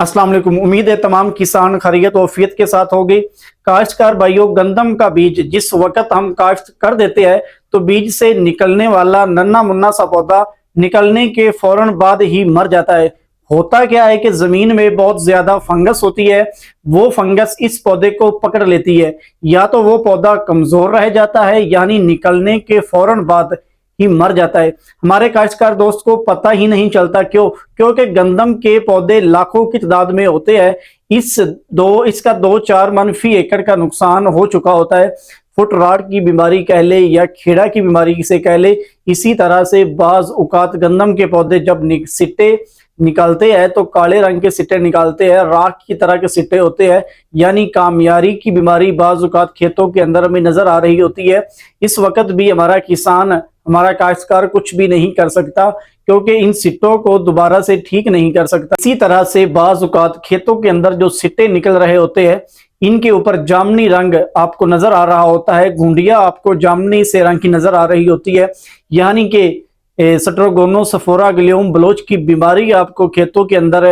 अस्सलाम वालेकुम। उम्मीद है तमाम किसान खैरियत और आफियत के साथ होंगे। काश्तकार भाइयों, गंदम का बीज जिस वक्त हम काश्त कर देते हैं तो बीज से निकलने वाला नन्ना मुन्ना सा पौधा निकलने के फौरन बाद ही मर जाता है। होता क्या है कि जमीन में बहुत ज्यादा फंगस होती है, वो फंगस इस पौधे को पकड़ लेती है। या तो वो पौधा कमजोर रह जाता है यानी निकलने के फौरन बाद ही मर जाता है। हमारे काश्तकार दोस्त को पता ही नहीं चलता। क्योंकि गंदम के पौधे लाखों की तादाद में होते हैं। इसका 2-4 मन फी एकड़ का नुकसान हो चुका होता है। फुट राट की बीमारी कह ले या खेड़ा की बीमारी से कह ले, इसी तरह से बाज औकात गंदम के पौधे जब सिट्टे निकालते हैं तो काले रंग के सिट्टे निकालते हैं, राख की तरह के सिट्टे होते हैं। यानी कामयारी की बीमारी बाज औकात खेतों के अंदर में नजर आ रही होती है। इस वक्त भी हमारा किसान, हमारा काश्तकार कुछ भी नहीं कर सकता क्योंकि इन सिट्टों को दोबारा से ठीक नहीं कर सकता। इसी तरह से बाज औकात खेतों के अंदर जो सिट्टे निकल रहे होते हैं, इनके ऊपर जामनी रंग आपको नजर आ रहा होता है, घुंडिया आपको जामनी से रंग की नजर आ रही होती है। यानी कि स्ट्रोगोनोसोफोरा ग्लियोम बलोच की बीमारी आपको खेतों के अंदर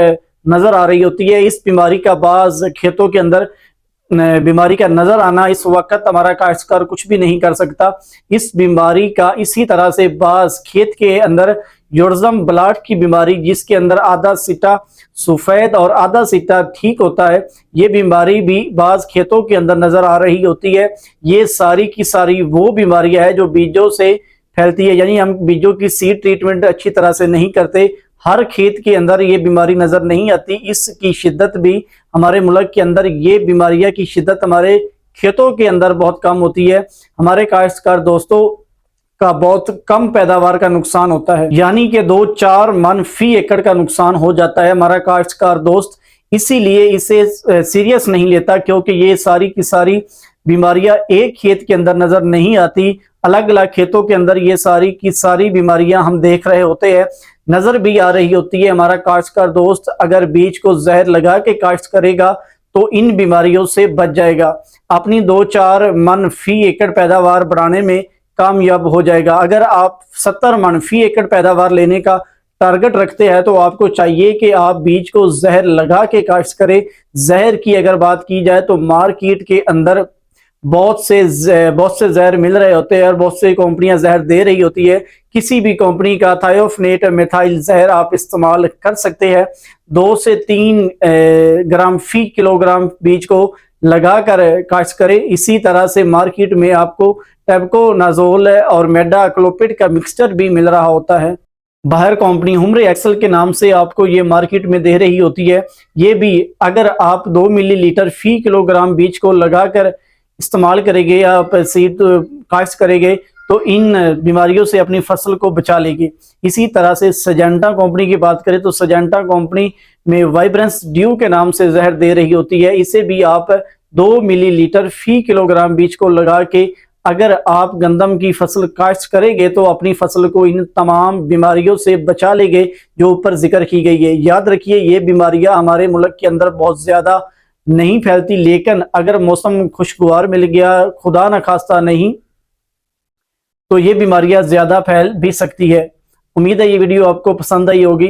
नजर आ रही होती है। इस बीमारी का बाज खेतों के अंदर बीमारी का नजर आना, इस वक्त हमारा काश्तकार कुछ भी नहीं कर सकता। इस बीमारी का इसी तरह से बाज खेत के अंदर योर्जम ब्लाट की बीमारी, जिसके अंदर आधा सिट्टा सफेद और आधा सिट्टा ठीक होता है, ये बीमारी भी बाज खेतों के अंदर नजर आ रही होती है। ये सारी की सारी वो बीमारियां है जो बीजों से फैलती है। यानी हम बीजों की सीड ट्रीटमेंट अच्छी तरह से नहीं करते, हर खेत के अंदर ये बीमारी नजर नहीं आती। इसकी शिद्दत भी हमारे मुल्क के अंदर, ये बीमारियां की शिद्दत हमारे खेतों के अंदर बहुत कम होती है। हमारे काश्तकार दोस्तों का बहुत कम पैदावार का नुकसान होता है, यानी कि 2-4 मन फी एकड़ का नुकसान हो जाता है हमारा काश्तकार दोस्त। इसीलिए इसे सीरियस नहीं लेता क्योंकि ये सारी की सारी बीमारियां एक खेत के अंदर नजर नहीं आती, अलग अलग खेतों के अंदर ये सारी की सारी बीमारियां हम देख रहे होते हैं, नजर भी आ रही होती है। हमारा काश्तकार दोस्त अगर बीज को जहर लगा के काश्त करेगा तो इन बीमारियों से बच जाएगा, अपनी 2-4 मन फी एकड़ पैदावार बढ़ाने में कामयाब हो जाएगा। अगर आप 70 मन फी एकड़ पैदावार लेने का टारगेट रखते हैं तो आपको चाहिए कि आप बीज को जहर लगा के काश्त करें। जहर की अगर बात की जाए तो मार्केट के अंदर बहुत से जहर मिल रहे होते हैं और बहुत से कंपनियां जहर दे रही होती है। किसी भी कंपनी का थायोफनेट मिथाइल जहर आप इस्तेमाल कर सकते हैं। 2 से 3 ग्राम फी किलोग्राम बीज को लगाकर काश्त करें। इसी तरह से मार्केट में आपको टेबकोनाजोल और मेडाक्लोपिड का मिक्सचर भी मिल रहा होता है। बाहर कंपनी हुमरे एक्सल के नाम से आपको ये मार्केट में दे रही होती है। ये भी अगर आप 2 मिलीलीटर फी किलोग्राम बीज को लगाकर इस्तेमाल करेंगे या आप सीड काश्त करेंगे तो इन बीमारियों से अपनी फसल को बचा लेंगे। इसी तरह से सजेंटा कंपनी की बात करें तो सजेंटा कंपनी में वाइब्रेंस ड्यू के नाम से जहर दे रही होती है। इसे भी आप 2 मिलीलीटर फी किलोग्राम बीज को लगा के अगर आप गंदम की फसल काश्त करेंगे तो अपनी फसल को इन तमाम बीमारियों से बचा लेंगे जो ऊपर जिक्र की गई है। याद रखिए, ये बीमारियां हमारे मुल्क के अंदर बहुत ज्यादा नहीं फैलती, लेकिन अगर मौसम खुशगवार मिल गया, खुदा न खास्ता नहीं, तो ये बीमारियां ज्यादा फैल भी सकती है। उम्मीद है ये वीडियो आपको पसंद आई होगी।